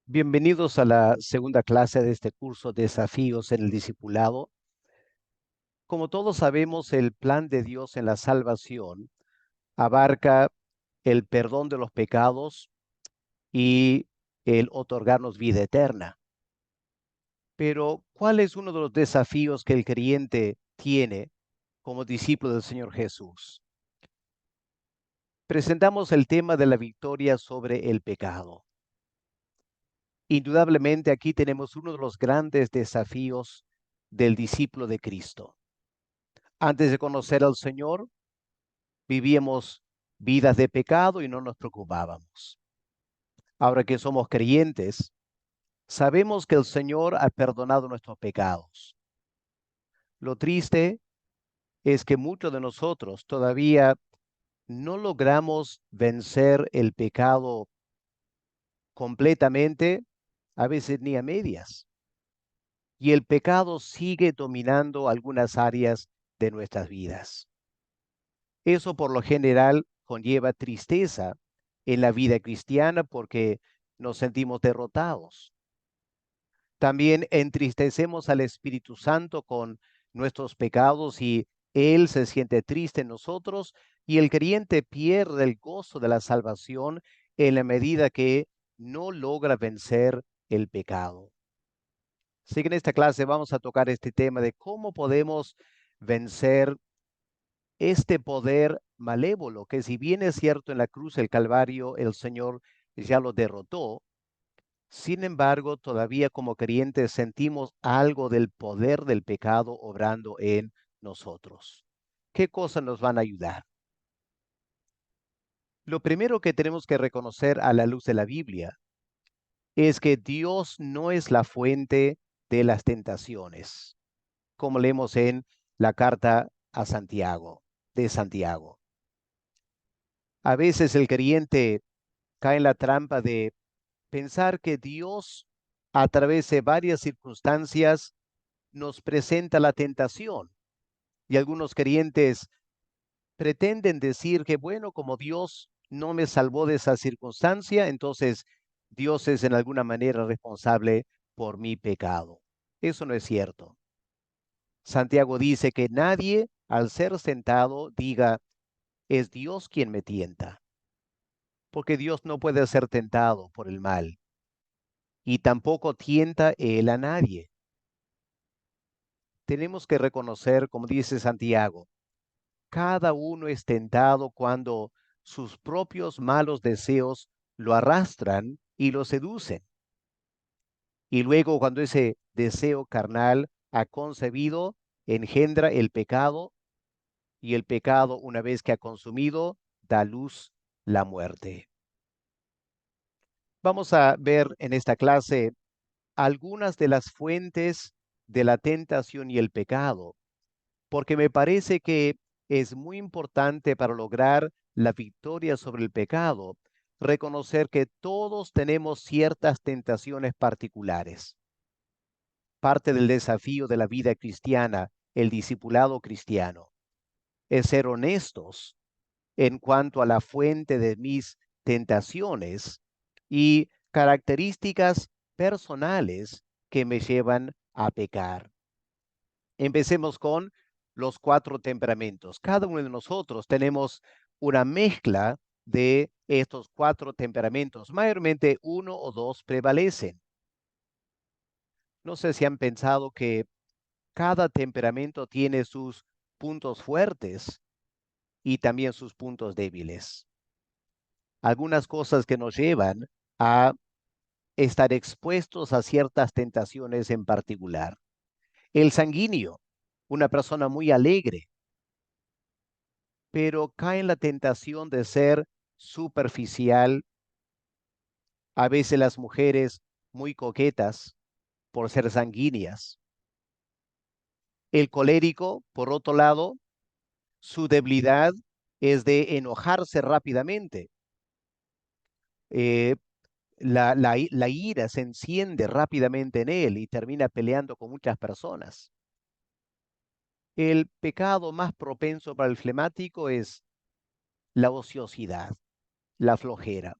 Bienvenidos a la segunda clase de este curso Desafíos en el Discipulado. Como todos sabemos, el plan de Dios en la salvación abarca el perdón de los pecados y el otorgarnos vida eterna. Pero, ¿cuál es uno de los desafíos que el creyente tiene como discípulo del Señor Jesús? Presentamos el tema de la victoria sobre el pecado. Indudablemente aquí tenemos uno de los grandes desafíos del discípulo de Cristo. Antes de conocer al Señor, vivíamos vidas de pecado y no nos preocupábamos. Ahora que somos creyentes, sabemos que el Señor ha perdonado nuestros pecados. Lo triste es que muchos de nosotros todavía no logramos vencer el pecado completamente, a veces ni a medias. Y el pecado sigue dominando algunas áreas de nuestras vidas. Eso por lo general conlleva tristeza en la vida cristiana porque nos sentimos derrotados. También entristecemos al Espíritu Santo con nuestros pecados y Él se siente triste en nosotros y el creyente pierde el gozo de la salvación en la medida que no logra vencer el pecado. Así que en esta clase vamos a tocar este tema de cómo podemos vencer este poder malévolo, que si bien es cierto en la cruz del Calvario el Señor ya lo derrotó, sin embargo todavía como creyentes sentimos algo del poder del pecado obrando en nosotros. ¿Qué cosas nos van a ayudar? Lo primero que tenemos que reconocer a la luz de la Biblia es que Dios no es la fuente de las tentaciones, como leemos en la carta a Santiago, de Santiago. A veces el creyente cae en la trampa de pensar que Dios, a través de varias circunstancias, nos presenta la tentación. Y algunos creyentes pretenden decir que, bueno, como Dios no me salvó de esa circunstancia, entonces Dios es en alguna manera responsable por mi pecado. Eso no es cierto. Santiago dice que nadie, al ser tentado, diga, es Dios quien me tienta, porque Dios no puede ser tentado por el mal y tampoco tienta él a nadie. Tenemos que reconocer, como dice Santiago, cada uno es tentado cuando sus propios malos deseos lo arrastran y lo seducen. Y luego cuando ese deseo carnal ha concebido, engendra el pecado y el pecado, una vez que ha consumido, da luz la muerte. Vamos a ver en esta clase algunas de las fuentes de la tentación y el pecado, porque me parece que es muy importante para lograr la victoria sobre el pecado, reconocer que todos tenemos ciertas tentaciones particulares. Parte del desafío de la vida cristiana, el discipulado cristiano, es ser honestos en cuanto a la fuente de mis tentaciones y características personales que me llevan a pecar. Empecemos con los cuatro temperamentos. Cada uno de nosotros tenemos una mezcla de estos cuatro temperamentos. Mayormente uno o dos prevalecen. No sé si han pensado que cada temperamento tiene sus puntos fuertes y también sus puntos débiles. Algunas cosas que nos llevan a estar expuestos a ciertas tentaciones en particular. El sanguíneo, una persona muy alegre, pero cae en la tentación de ser superficial. A veces las mujeres muy coquetas por ser sanguíneas. El colérico, por otro lado, su debilidad es de enojarse rápidamente. Eh, la ira se enciende rápidamente en él y termina peleando con muchas personas. El pecado más propenso para el flemático es la ociosidad, la flojera.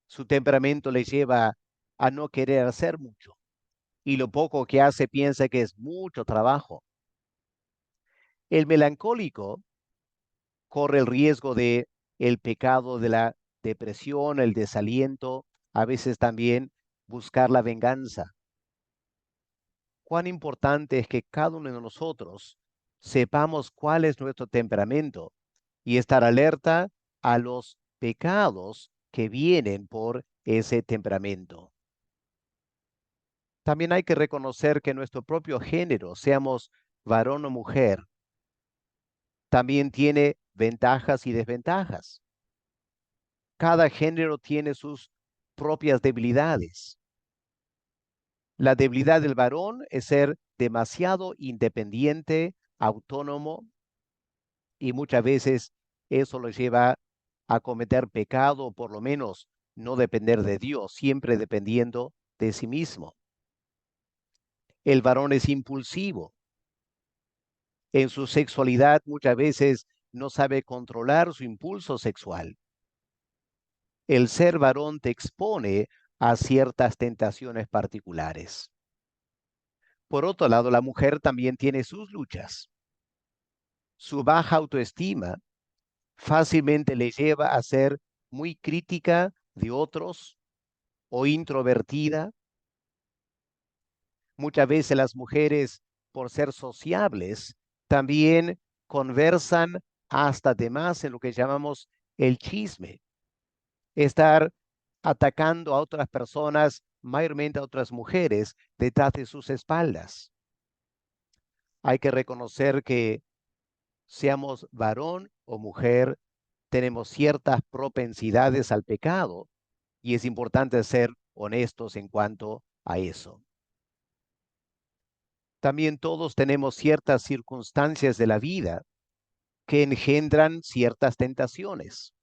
Su temperamento le lleva a no querer hacer mucho. Y lo poco que hace piensa que es mucho trabajo. El melancólico corre el riesgo de el pecado de la depresión, el desaliento, a veces también buscar la venganza. Cuán importante es que cada uno de nosotros sepamos cuál es nuestro temperamento y estar alerta a los pecados que vienen por ese temperamento. También hay que reconocer que nuestro propio género, seamos varón o mujer, también tiene ventajas y desventajas. Cada género tiene sus propias debilidades. La debilidad del varón es ser demasiado independiente, autónomo, y muchas veces eso lo lleva a cometer pecado, o por lo menos no depender de Dios, siempre dependiendo de sí mismo. El varón es impulsivo. En su sexualidad muchas veces no sabe controlar su impulso sexual. El ser varón te expone a ciertas tentaciones particulares. Por otro lado, la mujer también tiene sus luchas. Su baja autoestima fácilmente le lleva a ser muy crítica de otros o introvertida. Muchas veces las mujeres, por ser sociables, también conversan hasta de más en lo que llamamos el chisme, estar atacando a otras personas, mayormente a otras mujeres, detrás de sus espaldas. Hay que reconocer que seamos varón o mujer, tenemos ciertas propensidades al pecado y es importante ser honestos en cuanto a eso. También todos tenemos ciertas circunstancias de la vida que engendran ciertas tentaciones.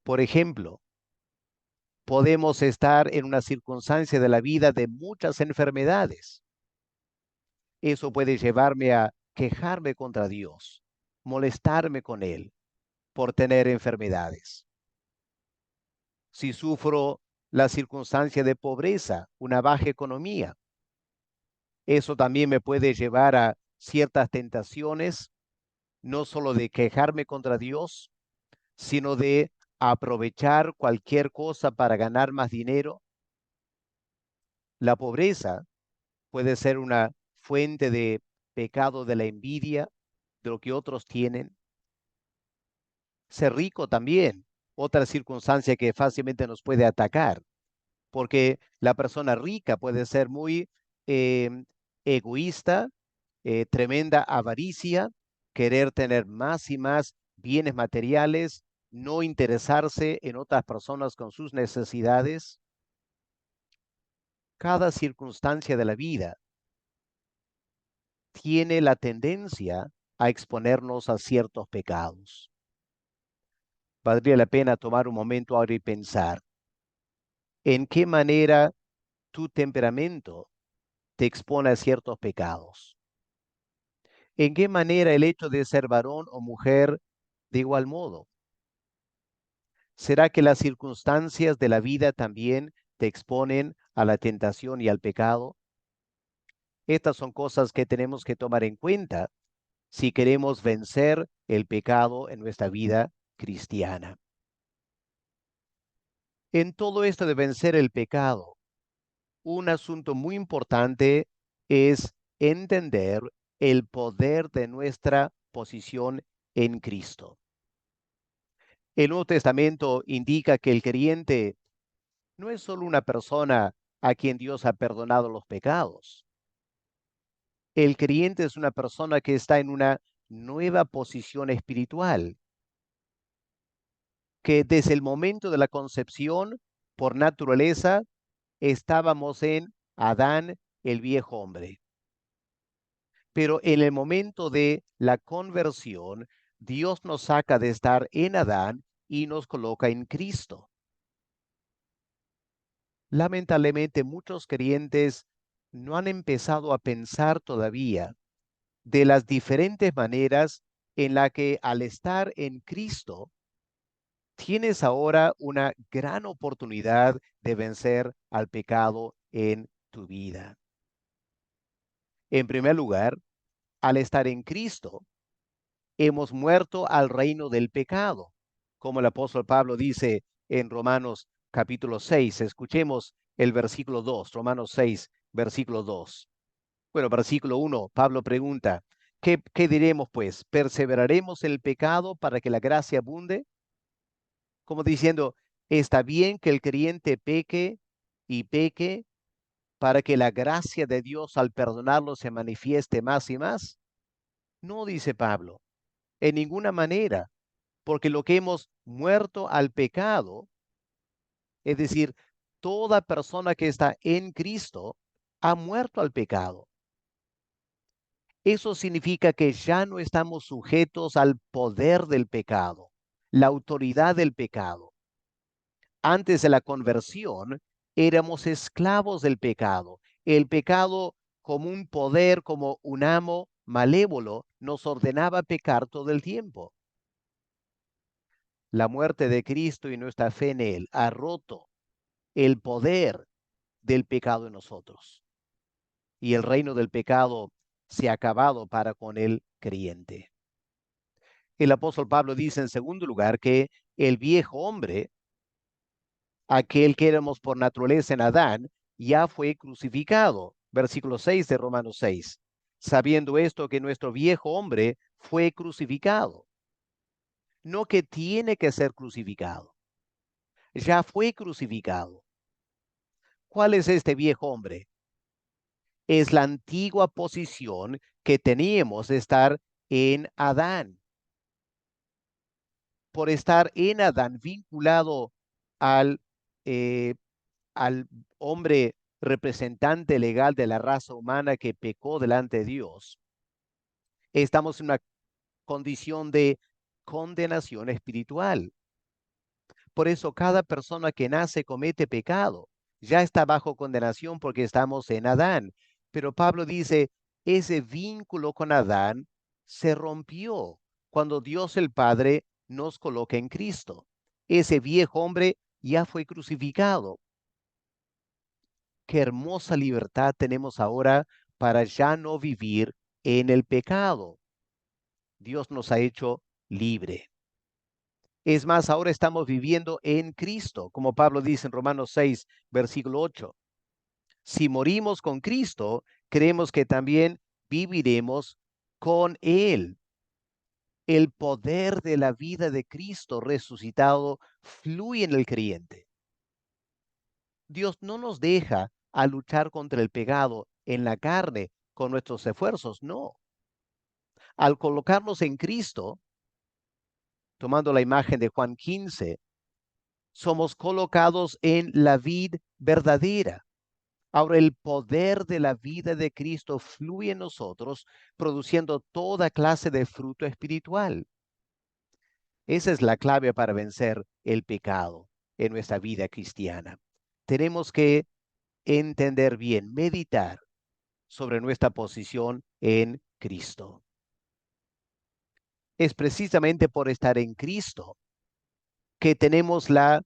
Por ejemplo, podemos estar en una circunstancia de la vida de muchas enfermedades. Eso puede llevarme a quejarme contra Dios, molestarme con Él por tener enfermedades. Si sufro la circunstancia de pobreza, una baja economía, eso también me puede llevar a ciertas tentaciones, no solo de quejarme contra Dios, sino de aprovechar cualquier cosa para ganar más dinero. La pobreza puede ser una fuente de pecado de la envidia, de lo que otros tienen. Ser rico también, otra circunstancia que fácilmente nos puede atacar, porque la persona rica puede ser muy eh, egoísta, tremenda avaricia, querer tener más y más bienes materiales, no interesarse en otras personas con sus necesidades. Cada circunstancia de la vida tiene la tendencia a exponernos a ciertos pecados. Valdría la pena tomar un momento ahora y pensar en qué manera tu temperamento te expone a ciertos pecados. ¿En qué manera el hecho de ser varón o mujer de igual modo? ¿Será que las circunstancias de la vida también te exponen a la tentación y al pecado? Estas son cosas que tenemos que tomar en cuenta si queremos vencer el pecado en nuestra vida cristiana. En todo esto de vencer el pecado, un asunto muy importante es entender el poder de nuestra posición en Cristo. El Nuevo Testamento indica que el creyente no es solo una persona a quien Dios ha perdonado los pecados. El creyente es una persona que está en una nueva posición espiritual, que desde el momento de la concepción, por naturaleza, estábamos en Adán, el viejo hombre. Pero en el momento de la conversión, Dios nos saca de estar en Adán y nos coloca en Cristo. Lamentablemente, muchos creyentes no han empezado a pensar todavía de las diferentes maneras en la que al estar en Cristo tienes ahora una gran oportunidad de vencer al pecado en tu vida. En primer lugar, al estar en Cristo, hemos muerto al reino del pecado, como el apóstol Pablo dice en Romanos capítulo 6. Escuchemos el versículo 2, Romanos 6, versículo 2. Bueno, versículo 1, Pablo pregunta, ¿qué diremos pues? ¿Perseveraremos en el pecado para que la gracia abunde? Como diciendo, ¿está bien que el creyente peque y peque para que la gracia de Dios al perdonarlo se manifieste más y más? No, dice Pablo, en ninguna manera, porque lo que hemos muerto al pecado, es decir, toda persona que está en Cristo, ha muerto al pecado. Eso significa que ya no estamos sujetos al poder del pecado, la autoridad del pecado. Antes de la conversión, éramos esclavos del pecado. El pecado, como un poder, como un amo malévolo, nos ordenaba pecar todo el tiempo. La muerte de Cristo y nuestra fe en Él ha roto el poder del pecado en nosotros. Y el reino del pecado se ha acabado para con el creyente. El apóstol Pablo dice en segundo lugar que el viejo hombre, aquel que éramos por naturaleza en Adán, ya fue crucificado. Versículo 6 de Romanos 6. Sabiendo esto que nuestro viejo hombre fue crucificado. No que tiene que ser crucificado. Ya fue crucificado. ¿Cuál es este viejo hombre? Es la antigua posición que teníamos de estar en Adán. Por estar en Adán vinculado al, eh, al hombre representante legal de la raza humana que pecó delante de Dios, estamos en una condición de condenación espiritual. Por eso cada persona que nace comete pecado. Ya está bajo condenación porque estamos en Adán. Pero Pablo dice, ese vínculo con Adán se rompió cuando Dios el Padre nos coloca en Cristo. Ese viejo hombre ya fue crucificado. Qué hermosa libertad tenemos ahora para ya no vivir en el pecado. Dios nos ha hecho libre. Es más, ahora estamos viviendo en Cristo, como Pablo dice en Romanos 6, versículo 8. Si morimos con Cristo, creemos que también viviremos con Él. El poder de la vida de Cristo resucitado fluye en el creyente. Dios no nos deja a luchar contra el pecado en la carne con nuestros esfuerzos, no. Al colocarnos en Cristo, tomando la imagen de Juan 15, somos colocados en la vid verdadera. Ahora el poder de la vida de Cristo fluye en nosotros, produciendo toda clase de fruto espiritual. Esa es la clave para vencer el pecado en nuestra vida cristiana. Tenemos que entender bien, meditar sobre nuestra posición en Cristo. Es precisamente por estar en Cristo que tenemos la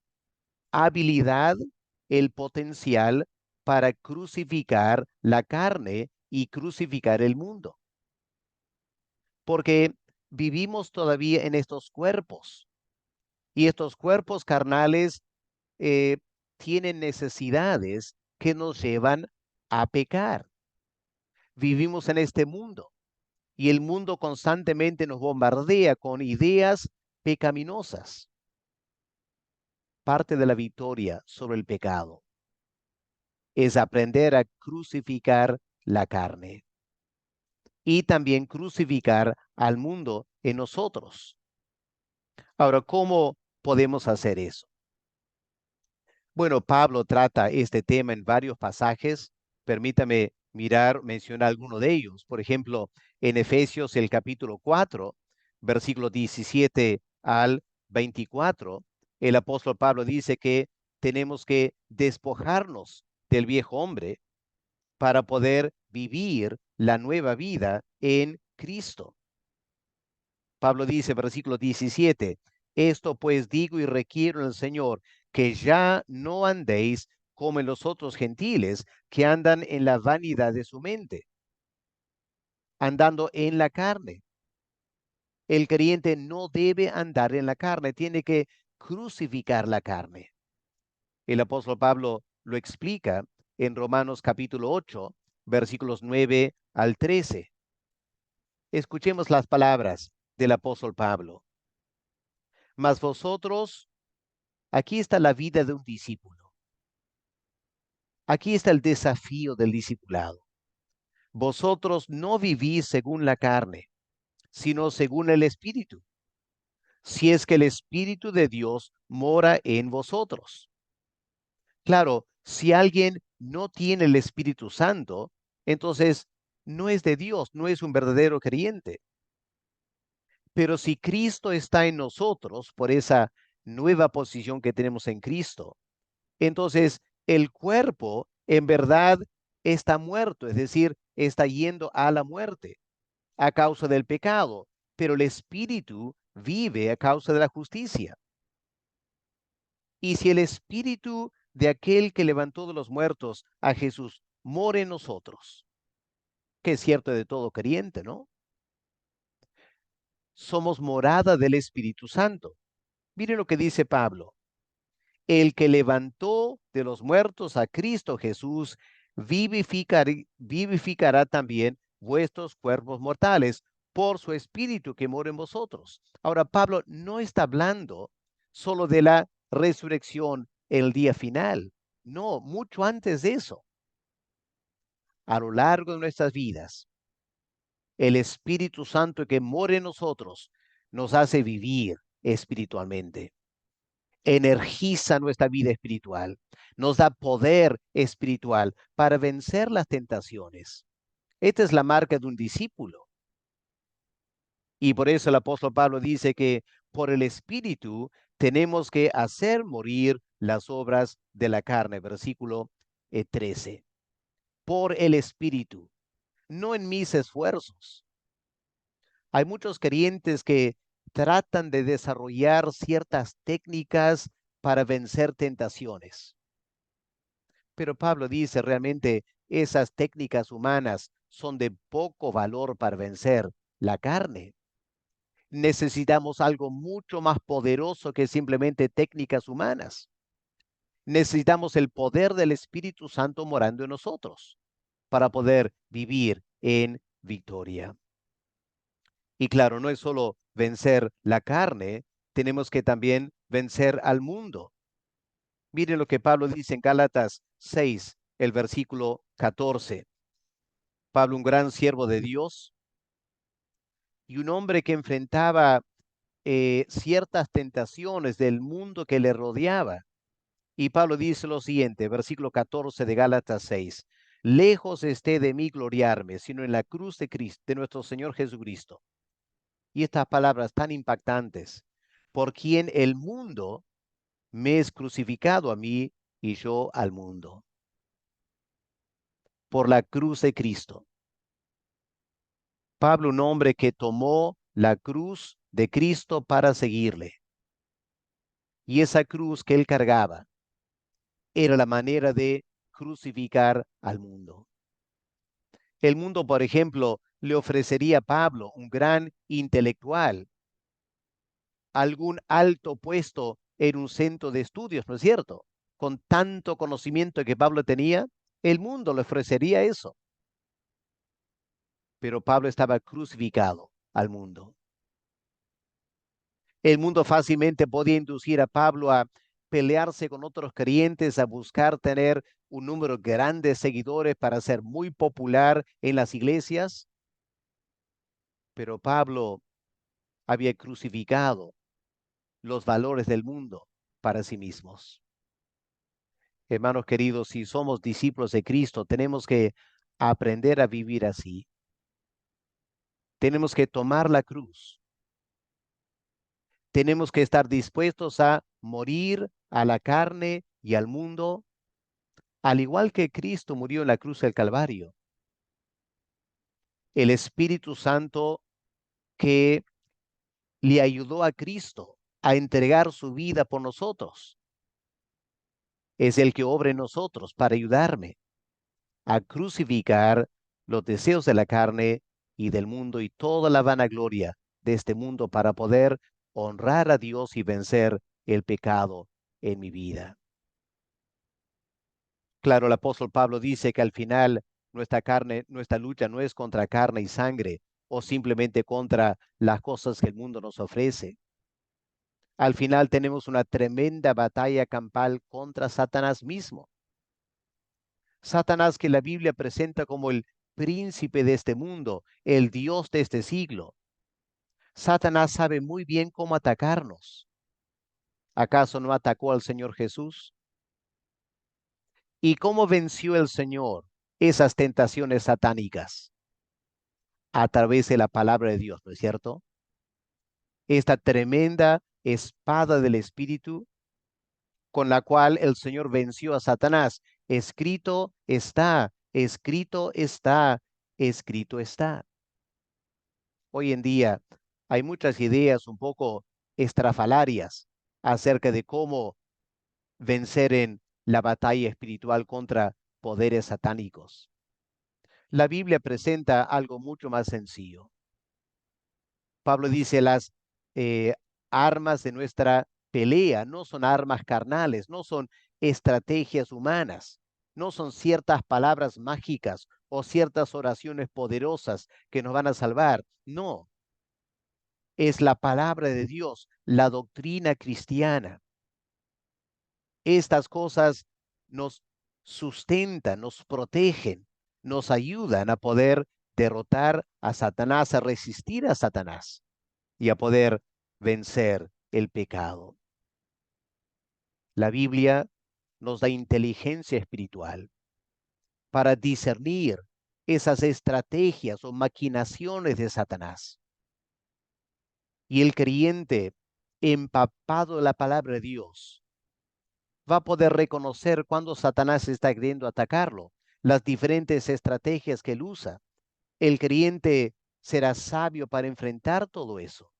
habilidad, el potencial para crucificar la carne y crucificar el mundo. Porque vivimos todavía en estos cuerpos y estos cuerpos carnales eh, tienen necesidades que nos llevan a pecar. Vivimos en este mundo y el mundo constantemente nos bombardea con ideas pecaminosas. Parte de la victoria sobre el pecado es aprender a crucificar la carne y también crucificar al mundo en nosotros. Ahora, ¿cómo podemos hacer eso? Bueno, Pablo trata este tema en varios pasajes. Permítame mencionar alguno de ellos. Por ejemplo, en Efesios el capítulo 4, versículo 17 al 24, el apóstol Pablo dice que tenemos que despojarnos del viejo hombre para poder vivir la nueva vida en Cristo. Pablo dice, versículo 17, Esto pues digo y requiero en el Señor, que ya no andéis como en los otros gentiles, que andan en la vanidad de su mente, andando en la carne. El creyente no debe andar en la carne, tiene que crucificar la carne. El apóstol Pablo lo explica en Romanos capítulo 8, versículos 9 al 13. Escuchemos las palabras del apóstol Pablo. Mas vosotros, aquí está la vida de un discípulo. Aquí está el desafío del discipulado. Vosotros no vivís según la carne, sino según el Espíritu, si es que el Espíritu de Dios mora en vosotros. Claro, si alguien no tiene el Espíritu Santo, entonces no es de Dios, no es un verdadero creyente. Pero si Cristo está en nosotros por esa nueva posición que tenemos en Cristo, entonces el cuerpo en verdad está muerto, es decir, está yendo a la muerte a causa del pecado, pero el espíritu vive a causa de la justicia. Y si el espíritu de aquel que levantó de los muertos a Jesús mora en nosotros, que es cierto de todo creyente, ¿no? Somos morada del Espíritu Santo. Miren lo que dice Pablo. El que levantó de los muertos a Cristo Jesús, vivificará también vuestros cuerpos mortales por su espíritu que mora en vosotros. Ahora, Pablo no está hablando solo de la resurrección el día final. No, mucho antes de eso. A lo largo de nuestras vidas, el Espíritu Santo que mora en nosotros nos hace vivir espiritualmente, energiza nuestra vida espiritual, nos da poder espiritual para vencer las tentaciones. Esta es la marca de un discípulo. Y por eso el apóstol Pablo dice que por el Espíritu tenemos que hacer morir las obras de la carne, versículo 13. Por el Espíritu, no en mis esfuerzos. Hay muchos creyentes que tratan de desarrollar ciertas técnicas para vencer tentaciones. Pero Pablo dice realmente esas técnicas humanas son de poco valor para vencer la carne. Necesitamos algo mucho más poderoso que simplemente técnicas humanas. Necesitamos el poder del Espíritu Santo morando en nosotros para poder vivir en victoria. Y claro, no es solo vencer la carne, tenemos que también vencer al mundo. Miren lo que Pablo dice en Gálatas 6, el versículo 14. Pablo, un gran siervo de Dios y un hombre que enfrentaba ciertas tentaciones del mundo que le rodeaba. Y Pablo dice lo siguiente, versículo 14 de Gálatas 6. Lejos esté de mí gloriarme, sino en la cruz de Cristo, de nuestro Señor Jesucristo. Y estas palabras tan impactantes, por quien el mundo me es crucificado a mí y yo al mundo. Por la cruz de Cristo. Pablo, un hombre que tomó la cruz de Cristo para seguirle. Y esa cruz que él cargaba era la manera de crucificar al mundo. El mundo, por ejemplo, le ofrecería a Pablo, un gran intelectual, algún alto puesto en un centro de estudios, ¿no es cierto? Con tanto conocimiento que Pablo tenía, el mundo le ofrecería eso. Pero Pablo estaba crucificado al mundo. El mundo fácilmente podía inducir a Pablo a pelearse con otros creyentes, a buscar tener un número grande de seguidores para ser muy popular en las iglesias. Pero Pablo había crucificado los valores del mundo para sí mismos. Hermanos queridos, si somos discípulos de Cristo, tenemos que aprender a vivir así. Tenemos que tomar la cruz. Tenemos que estar dispuestos a morir a la carne y al mundo, al igual que Cristo murió en la cruz del Calvario. El Espíritu Santo que le ayudó a Cristo a entregar su vida por nosotros. Es el que obra en nosotros para ayudarme a crucificar los deseos de la carne y del mundo y toda la vanagloria de este mundo para poder honrar a Dios y vencer el pecado en mi vida. Claro, el apóstol Pablo dice que al final nuestra lucha no es contra carne y sangre o simplemente contra las cosas que el mundo nos ofrece. Al final tenemos una tremenda batalla campal contra Satanás mismo. Satanás que la Biblia presenta como el príncipe de este mundo, el Dios de este siglo. Satanás sabe muy bien cómo atacarnos. ¿Acaso no atacó al Señor Jesús? ¿Y cómo venció el Señor esas tentaciones satánicas? A través de la palabra de Dios, ¿no es cierto? Esta tremenda espada del Espíritu con la cual el Señor venció a Satanás. Escrito está, escrito está, escrito está. Hoy en día hay muchas ideas un poco estrafalarias acerca de cómo vencer en la batalla espiritual contra poderes satánicos. La Biblia presenta algo mucho más sencillo. Pablo dice, las eh, armas de nuestra pelea no son armas carnales, no son estrategias humanas, no son ciertas palabras mágicas o ciertas oraciones poderosas que nos van a salvar. No, es la palabra de Dios, la doctrina cristiana. Estas cosas nos sustentan, nos protegen, nos ayudan a poder derrotar a Satanás, a resistir a Satanás y a poder vencer el pecado. La Biblia nos da inteligencia espiritual para discernir esas estrategias o maquinaciones de Satanás. Y el creyente empapado de la palabra de Dios va a poder reconocer cuando Satanás está queriendo atacarlo, las diferentes estrategias que él usa. El creyente será sabio para enfrentar todo eso.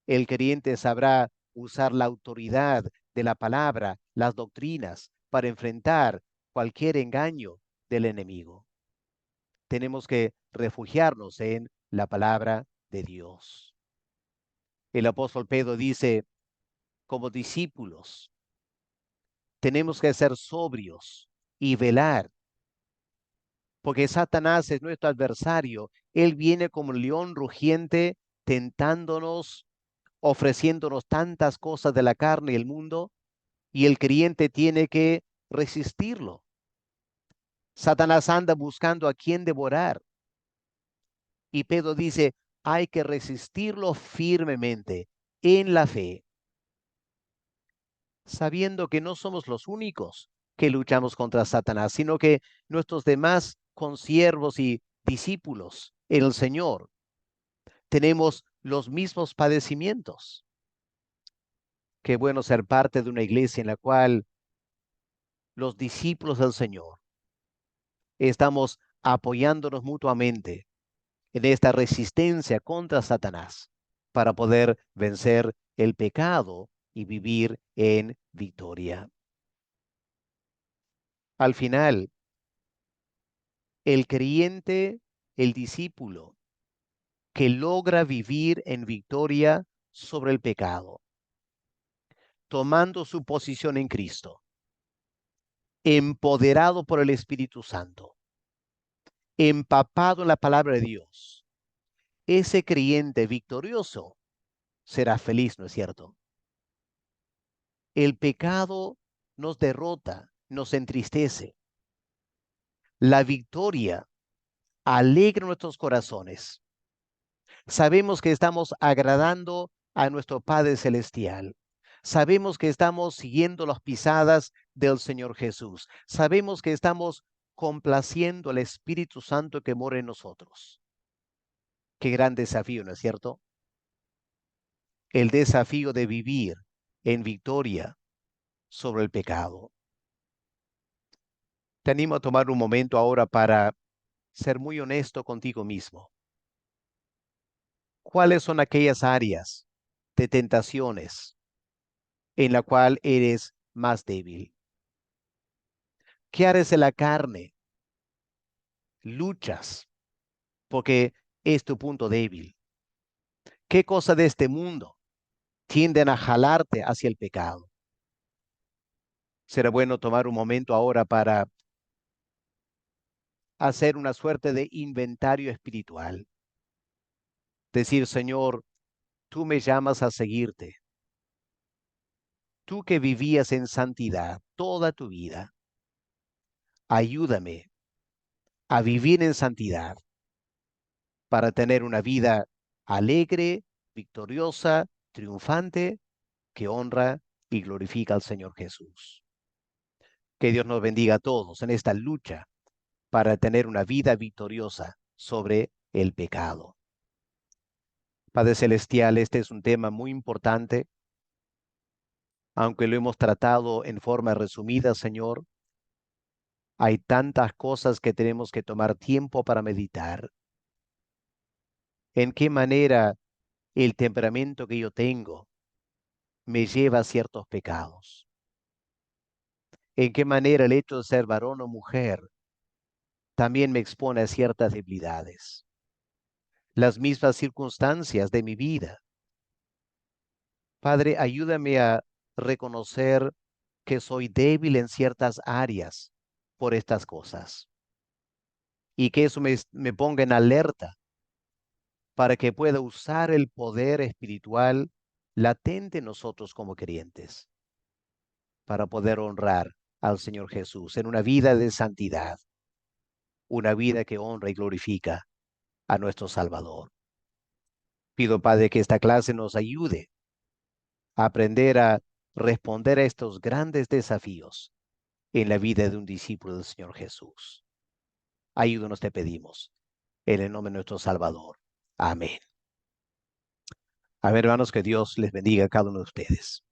El creyente sabrá usar la autoridad de la palabra, las doctrinas, para enfrentar cualquier engaño del enemigo. Tenemos que refugiarnos en la palabra de Dios. El apóstol Pedro dice, como discípulos, tenemos que ser sobrios y velar, porque Satanás es nuestro adversario. Él viene como un león rugiente, tentándonos, ofreciéndonos tantas cosas de la carne y el mundo, y el creyente tiene que resistirlo. Satanás anda buscando a quien devorar, y Pedro dice, hay que resistirlo firmemente en la fe, sabiendo que no somos los únicos que luchamos contra Satanás, sino que nuestros demás consiervos y discípulos en el Señor tenemos los mismos padecimientos. Qué bueno ser parte de una iglesia en la cual los discípulos del Señor estamos apoyándonos mutuamente en esta resistencia contra Satanás para poder vencer el pecado y vivir en victoria. Al final, el creyente, el discípulo, que logra vivir en victoria sobre el pecado, tomando su posición en Cristo, empoderado por el Espíritu Santo, empapado en la palabra de Dios, ese creyente victorioso será feliz, ¿no es cierto? El pecado nos derrota, nos entristece. La victoria alegra nuestros corazones. Sabemos que estamos agradando a nuestro Padre Celestial. Sabemos que estamos siguiendo las pisadas del Señor Jesús. Sabemos que estamos complaciendo al Espíritu Santo que mora en nosotros. Qué gran desafío, ¿no es cierto? El desafío de vivir en victoria sobre el pecado. Te animo a tomar un momento ahora para ser muy honesto contigo mismo. ¿Cuáles son aquellas áreas de tentaciones en la cual eres más débil. ¿Qué harás de la carne? Luchas porque es tu punto débil. ¿Qué cosa de este mundo tienden a jalarte hacia el pecado? Será bueno tomar un momento ahora para hacer una suerte de inventario espiritual. Decir, Señor, tú me llamas a seguirte. Tú que vivías en santidad toda tu vida, ayúdame a vivir en santidad para tener una vida alegre, victoriosa, triunfante, que honra y glorifica al Señor Jesús. Que Dios nos bendiga a todos en esta lucha para tener una vida victoriosa sobre el pecado. Padre Celestial, este es un tema muy importante, aunque lo hemos tratado en forma resumida, Señor. Hay tantas cosas que tenemos que tomar tiempo para meditar. ¿En qué manera el temperamento que yo tengo me lleva a ciertos pecados? ¿En qué manera el hecho de ser varón o mujer también me expone a ciertas debilidades? Las mismas circunstancias de mi vida. Padre, ayúdame a reconocer que soy débil en ciertas áreas por estas cosas y que eso me ponga en alerta para que pueda usar el poder espiritual latente en nosotros como creyentes para poder honrar al Señor Jesús en una vida de santidad, una vida que honra y glorifica a nuestro Salvador. Pido, Padre, que esta clase nos ayude a aprender a responder a estos grandes desafíos en la vida de un discípulo del Señor Jesús. Ayúdanos, te pedimos, en el nombre de nuestro Salvador. Amén. A ver, hermanos, que Dios les bendiga a cada uno de ustedes.